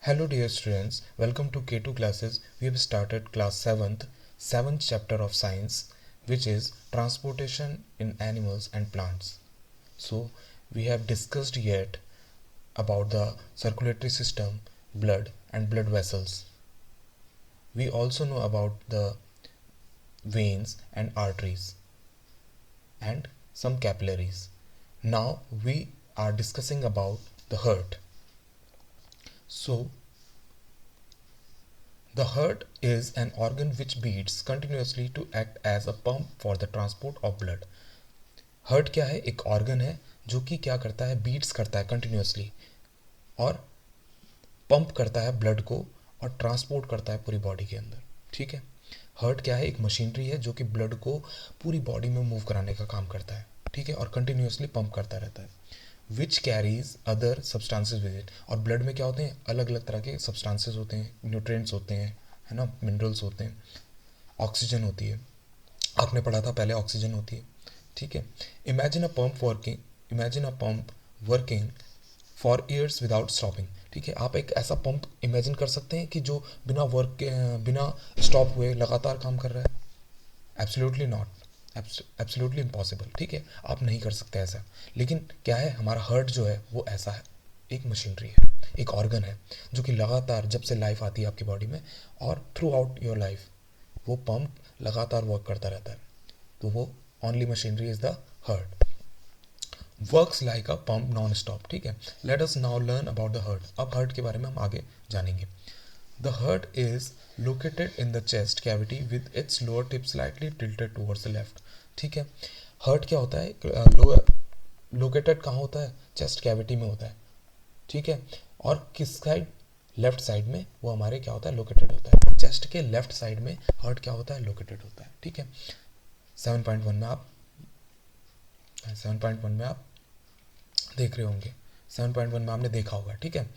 Hello dear students, welcome to K2 classes. We have started class 7th chapter of science, which is transportation in animals and plants. So we have discussed yet about the circulatory system, blood and blood vessels. We also know about the veins and arteries and some capillaries. Now we are discussing about the heart. So the heart is an organ which beats continuously to act as a pump for the transport of blood. Heart क्या है? एक organ है जो कि क्या करता है, beats करता है कंटिन्यूसली और पंप करता है ब्लड को और ट्रांसपोर्ट करता है पूरी बॉडी के अंदर. ठीक है. हार्ट क्या है? एक मशीनरी है जो कि ब्लड को पूरी बॉडी में मूव कराने का काम करता है. ठीक है. और कंटिन्यूसली पंप करता रहता है. Which carries other substances with it. और ब्लड में क्या होते हैं? अलग अलग तरह के सब्सटेंसेज होते हैं, न्यूट्रिएंट्स होते हैं, है ना, मिनरल्स होते हैं, ऑक्सीजन होती है. आपने पढ़ा था पहले, ऑक्सीजन होती है. ठीक है. Imagine a pump working for years without stopping. ठीक है. आप एक ऐसा पंप इमेजिन कर सकते हैं कि जो बिना वर्क के, बिना स्टॉप हुए लगातार काम कर रहा है? Absolutely not. Absolutely impossible. ठीक है. आप नहीं कर सकते ऐसा. लेकिन क्या है, हमारा हार्ट जो है वो ऐसा है, एक मशीनरी है, एक ऑर्गन है जो कि लगातार जब से लाइफ आती है आपकी बॉडी में और थ्रू आउट योर लाइफ वो पंप लगातार वर्क करता रहता है. तो वो only machinery is the heart. Works like a pump non stop. ठीक है. Let us now learn about the heart. अब हार्ट के बारे में हम आगे जानेंगे. The heart is located in the chest cavity with its lower tip slightly tilted towards the left. ठीक है. हार्ट क्या होता है? लोअर लोकेटेड कहाँ होता है? चेस्ट कैविटी में होता है. ठीक है. और किस साइड? लेफ्ट साइड में वो हमारे क्या होता है? लोकेटेड होता है. चेस्ट के लेफ्ट साइड में हार्ट क्या होता है? लोकेटेड होता है. ठीक है. 7.1 में आप देख रहे होंगे. 7.1 में आपने देखा होगा. ठीक है.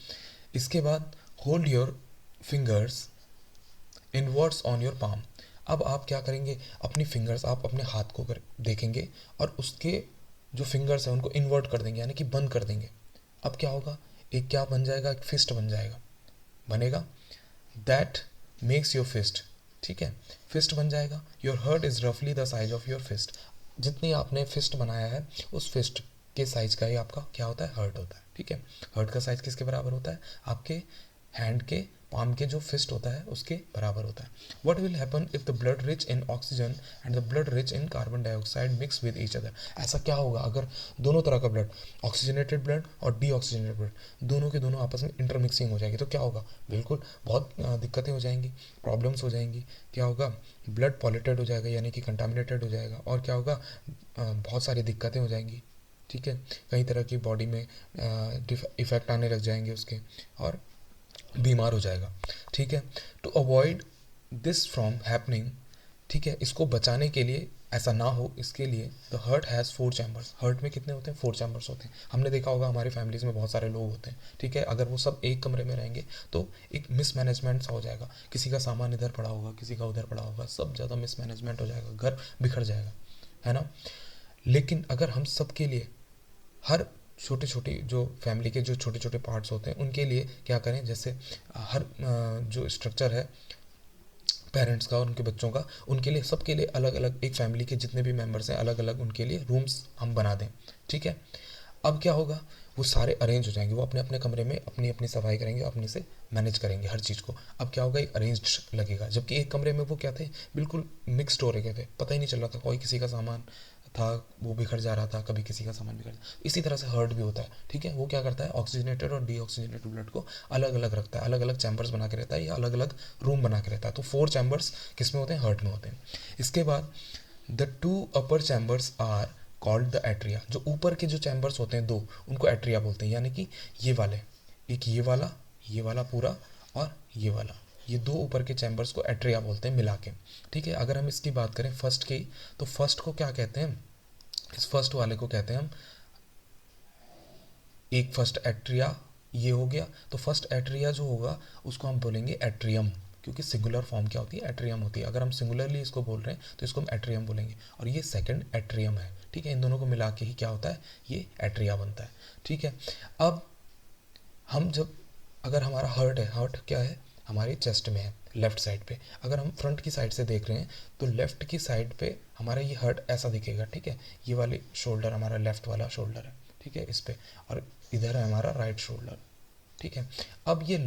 इसके बाद hold your fingers inwards on your palm. अब आप क्या करेंगे? अपनी फिंगर्स, आप अपने हाथ को देखेंगे और उसके जो फिंगर्स हैं उनको इन्वर्ट कर देंगे, यानी कि बंद कर देंगे. अब क्या होगा? एक क्या बन जाएगा? एक फिस्ट बन जाएगा, बनेगा. That makes your fist. ठीक है. फिस्ट बन जाएगा. योर हार्ट इज रफली the size of your fist. जितनी आपने फिस्ट बनाया है उस फिस्ट के साइज का ही आपका क्या होता है? हार्ट होता है. ठीक है. हार्ट का साइज किसके बराबर होता है? आपके हैंड के पाम के जो फिस्ट होता है उसके बराबर होता है. What will happen if the blood rich in oxygen and the blood rich in carbon dioxide mix with each other. ऐसा क्या होगा अगर दोनों तरह का ब्लड, ऑक्सीजनेटेड ब्लड और डीऑक्सीजनेटेड ब्लड, दोनों के दोनों आपस में इंटरमिक्सिंग हो जाएगी? तो क्या होगा? बिल्कुल बहुत दिक्कतें हो जाएंगी, प्रॉब्लम्स हो जाएंगी. क्या होगा? ब्लड पॉल्यूटेड हो जाएगा, यानी कि कंटामिनेटेड हो जाएगा. और क्या होगा? बहुत सारी दिक्कतें हो जाएंगी. ठीक है. कई तरह की बॉडी में इफ़ेक्ट आने लग जाएंगे उसके और बीमार हो जाएगा. ठीक है. To avoid this from happening. ठीक है. इसको बचाने के लिए, ऐसा ना हो इसके लिए, the heart has 4 chambers. Heart में कितने होते हैं? 4 चैम्बर्स होते हैं. हमने देखा होगा हमारी फैमिलीज़ में बहुत सारे लोग होते हैं. ठीक है. अगर वो सब एक कमरे में रहेंगे तो एक मिसमैनेजमेंट सा हो जाएगा. किसी का सामान इधर पड़ा होगा, किसी का उधर पड़ा होगा, सब ज़्यादा मिसमैनेजमेंट हो जाएगा, घर बिखर जाएगा, है ना. लेकिन अगर हम सब के लिए, हर छोटे छोटे जो फैमिली के जो छोटे छोटे पार्ट्स होते हैं उनके लिए क्या करें, जैसे हर जो स्ट्रक्चर है पेरेंट्स का और उनके बच्चों का, उनके लिए, सबके लिए अलग अलग, एक फैमिली के जितने भी मेंबर्स हैं अलग अलग उनके लिए रूम्स हम बना दें. ठीक है. अब क्या होगा? वो सारे अरेंज हो जाएंगे, वो अपने अपने कमरे में अपनी अपनी सफाई करेंगे, अपने से मैनेज करेंगे हर चीज़ को. अब क्या होगा? एक अरेंज्ड लगेगा. जबकि एक कमरे में वो क्या थे? बिल्कुल मिक्सड हो रहे थे, पता ही नहीं चल रहा था, कोई किसी का सामान था वो बिखर जा रहा था, कभी किसी का सामान बिखर. इसी तरह से हार्ट भी होता है. ठीक है. वो क्या करता है? ऑक्सीजनेटेड और डीऑक्सीजनेटेड ब्लड को अलग अलग रखता है, अलग अलग चैम्बर्स बना के रहता है या अलग अलग रूम बना के रहता है. तो 4 चैम्बर्स किस में होते हैं? हार्ट में होते हैं. इसके बाद the 2 upper chambers are called the atria. जो ऊपर के जो चैम्बर्स होते हैं 2, उनको एट्रिया बोलते हैं, यानी कि ये वाले, एक ये वाला पूरा और ये वाला, ये 2 ऊपर के चैम्बर्स को एट्रिया बोलते हैं मिला के. ठीक है. अगर हम इसकी बात करें फर्स्ट की, तो फर्स्ट को क्या कहते हैं? इस फर्स्ट वाले को कहते हैं हम, एक फर्स्ट एट्रिया ये हो गया. तो फर्स्ट एट्रिया जो होगा उसको हम बोलेंगे एट्रियम, क्योंकि सिंगुलर फॉर्म क्या होती है? एट्रियम होती है. अगर हम सिंगुलरली इसको बोल रहे हैं तो इसको हम एट्रियम बोलेंगे. और ये सेकंड एट्रियम है. ठीक है. इन दोनों को मिला के ही क्या होता है? ये एट्रिया बनता है. ठीक है. अब हम जब अगर हमारा हार्ट क्या है, हमारी चेस्ट में है, लेफ्ट साइड पे। अगर हम फ्रंट की साइड से देख रहे हैं तो लेफ्ट की साइड पे हमारा ये हार्ट ऐसा दिखेगा, ठीक है। ये वाली शोल्डर हमारा लेफ्ट वाला शोल्डर है, ठीक है, इस पे, और इधर है हमारा राइट शोल्डर, ठीक है। अब ये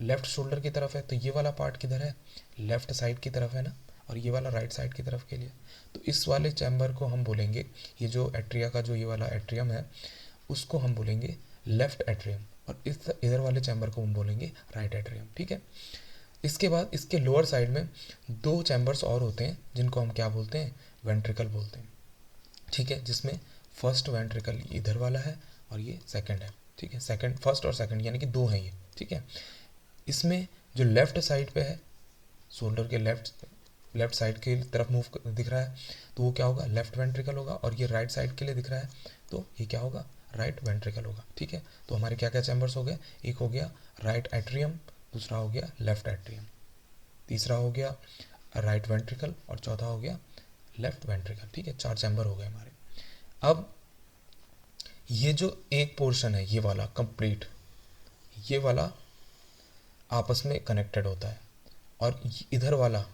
लेफ्ट शोल्डर की तरफ है तो ये वाला पार्ट किधर है, लेफ्ट साइड की तरफ है ना, और ये वाला राइट साइड की तरफ के लिए। तो इस वाले चैम्बर को हम बोलेंगे, ये जो एट्रिया का जो ये वाला एट्रियम है उसको हम बोलेंगे लेफ्ट एट्रियम, और इस इधर वाले चैम्बर को हम बोलेंगे राइट एट्रियम, ठीक है। इसके बाद इसके लोअर साइड में दो चैम्बर्स और होते हैं जिनको हम क्या बोलते हैं, वेंट्रिकल बोलते हैं, ठीक है। जिसमें फर्स्ट वेंट्रिकल इधर वाला है और ये सेकंड है, ठीक है। सेकंड, फर्स्ट और सेकंड यानी कि दो हैं ये, ठीक है। इसमें जो लेफ्ट साइड पे है, शोल्डर के लेफ्ट साइड की तरफ मूव दिख रहा है तो वो क्या होगा, लेफ्ट वेंट्रिकल होगा, और ये राइट साइड के लिए दिख रहा है तो ये क्या होगा, राइट वेंट्रिकल होगा, ठीक है। तो हमारे क्या क्या चैम्बर्स हो गए, एक हो गया राइट एट्रियम, दूसरा हो गया लेफ्ट एट्रियम, तीसरा हो गया राइट वेंट्रिकल, और चौथा हो गया लेफ्ट वेंट्रिकल, ठीक है। चार चैम्बर हो गए हमारे। अब ये जो एक पोर्शन है ये वाला कंप्लीट, ये वाला आपस में कनेक्टेड होता है, और इधर वाला,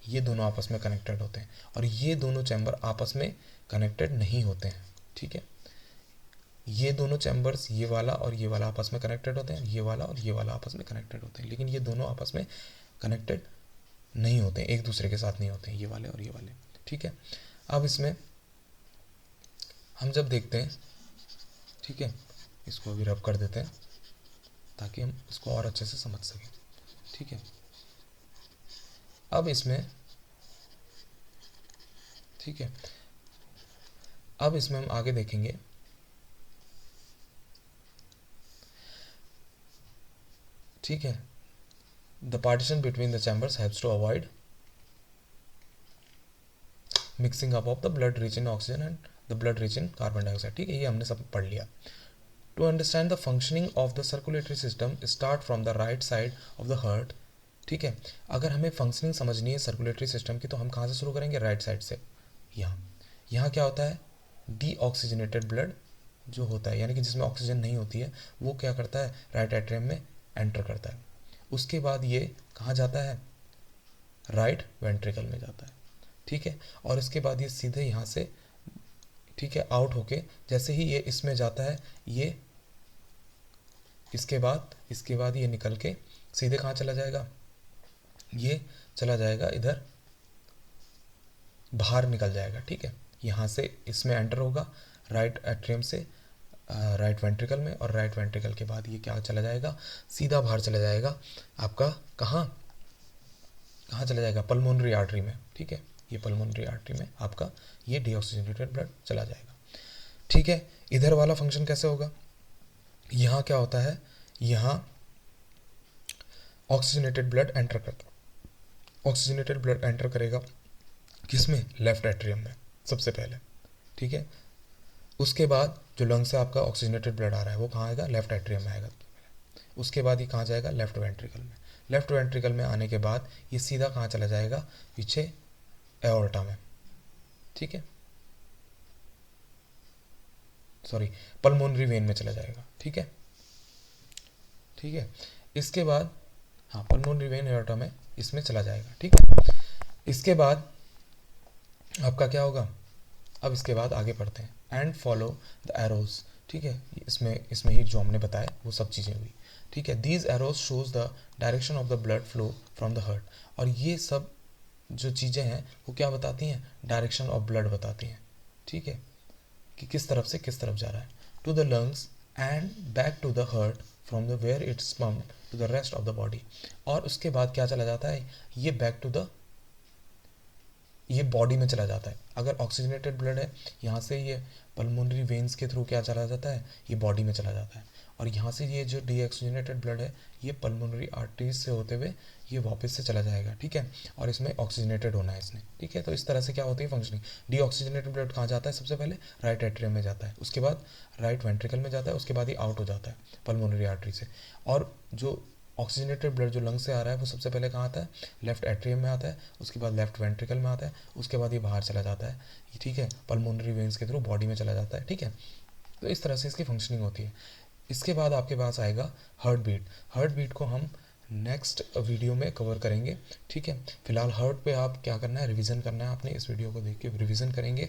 ये दोनों आपस में कनेक्टेड होते हैं, और ये दोनों चैम्बर आपस में कनेक्टेड नहीं होते हैं, ठीक है। ये दोनों चैम्बर्स, ये वाला और ये वाला आपस में कनेक्टेड होते हैं, ये वाला और ये वाला आपस में कनेक्टेड होते हैं, लेकिन ये दोनों आपस में कनेक्टेड नहीं होते हैं, एक दूसरे के साथ नहीं होते हैं, ये वाले और ये वाले, ठीक है। अब इसमें हम जब देखते हैं, ठीक है, इसको अभी रब कर देते हैं ताकि हम इसको और अच्छे से समझ सकें, ठीक है। अब इसमें, ठीक है, अब इसमें हम आगे देखेंगे, ठीक है। The partition between the chambers helps to avoid mixing up of the blood rich in oxygen and the blood rich in carbon dioxide, ठीक है, ये हमने सब पढ़ लिया। To understand the functioning of the circulatory system start from the right side of the heart, ठीक है। अगर हमें फंक्शनिंग समझनी है सर्कुलेटरी सिस्टम की तो हम कहाँ से शुरू करेंगे, राइट साइड से। यहाँ यहाँ क्या होता है, डीऑक्सीजनेटेड ब्लड जो होता है, यानी कि जिसमें ऑक्सीजन नहीं होती है, वो क्या करता है, राइट एट्रियम में एंटर करता है। उसके बाद ये कहाँ जाता है, राइट वेंट्रिकल में जाता है, ठीक है। और इसके बाद ये सीधे यहाँ से, ठीक है, आउट होके जैसे ही ये इसमें जाता है, ये इसके बाद ये निकल के सीधे कहाँ चला जाएगा, ये चला जाएगा इधर बाहर निकल जाएगा, ठीक है। यहाँ से इसमें एंटर होगा राइट एट्रियम से राइट वेंट्रिकल में, और राइट वेंट्रिकल के बाद ये क्या चला जाएगा, सीधा बाहर चला जाएगा आपका, कहाँ कहाँ चला जाएगा, पल्मोनरी आर्टरी में, ठीक है। ये पल्मोनरी आर्टरी में आपका ये डीऑक्सीजनेटेड ब्लड चला जाएगा, ठीक है। इधर वाला फंक्शन कैसे होगा, यहाँ क्या होता है, यहाँ ऑक्सीजनेटेड ब्लड एंटर करता, ऑक्सीजनेटेड ब्लड एंटर करेगा किसमें, लेफ्ट एट्रियम में सबसे पहले, ठीक है। उसके बाद जो लंग से आपका ऑक्सीजनेटेड ब्लड आ रहा है वो कहाँ आएगा, लेफ्ट एट्रियम में आएगा। उसके बाद ये कहाँ जाएगा, लेफ्ट वेंट्रिकल में। लेफ्ट वेंट्रिकल में आने के बाद ये सीधा कहाँ चला जाएगा, पीछे एओर्टा में, ठीक है, सॉरी, पल्मोनरी वेन में चला जाएगा, ठीक है, ठीक है। इसके बाद, हाँ, पल्मोनरी वेन एओर्टा में इसमें चला जाएगा, ठीक है। इसके बाद आपका क्या होगा, अब इसके बाद आगे पढ़ते हैं, एंड फॉलो द एरोज, ठीक है। इसमें ही जो हमने बताया वो सब चीज़ें हुई, ठीक है। These arrows shows the direction of the blood flow from the heart, और ये सब जो चीज़ें हैं वो क्या बताती हैं, डायरेक्शन ऑफ ब्लड बताती हैं, ठीक है, कि किस तरफ से किस तरफ जा रहा है, to the lungs and back to the heart from the where it's pumped to the rest of the body. और उसके बाद क्या चला जाता है, ये बैक टू द, ये बॉडी में चला जाता है। अगर ऑक्सीजनेटेड ब्लड है, यहाँ से ये पल्मोनरी वेन्स के थ्रू क्या चला जाता है, ये बॉडी में चला जाता है, और यहाँ से ये जो डीऑक्सीजनेटेड ब्लड है ये पल्मोनरी आर्टरीज से होते हुए ये वापस से चला जाएगा, ठीक है। और इसमें ऑक्सीजनेटेड होना है इसने, ठीक है। तो इस तरह से क्या होती है फंक्शनिंग, डीऑक्सीजनेटेड ब्लड कहाँ जाता है, सबसे पहले राइट एट्रियम में जाता है, उसके बाद राइट वेंट्रिकल में जाता है, उसके बाद ये आउट हो जाता है पल्मोनरी आर्टरी से। और जो ऑक्सीजनेटेड ब्लड जो लंग से आ रहा है वो सबसे पहले कहाँ आता है, लेफ्ट एट्रियम में आता है, उसके बाद लेफ्ट वेंट्रिकल में आता है, उसके बाद ये बाहर चला जाता है, ठीक है, पल्मोनरी वेन्स के थ्रू बॉडी में चला जाता है, ठीक है। तो इस तरह से इसकी फंक्शनिंग होती है। इसके बाद आपके पास आएगा हार्ट बीट। हार्ट बीट को हम नेक्स्ट वीडियो में कवर करेंगे, ठीक है। फिलहाल हार्ट पे आप क्या करना है, रिवीजन करना है आपने, इस वीडियो को देख के रिवीजन करेंगे।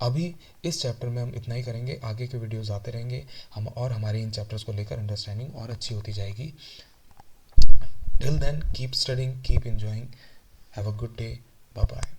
अभी इस चैप्टर में हम इतना ही करेंगे, आगे के वीडियोस आते रहेंगे हम, और हमारे इन चैप्टर्स को लेकर अंडरस्टैंडिंग और अच्छी होती जाएगी। Till then keep studying, keep enjoying, have a good day, bye bye.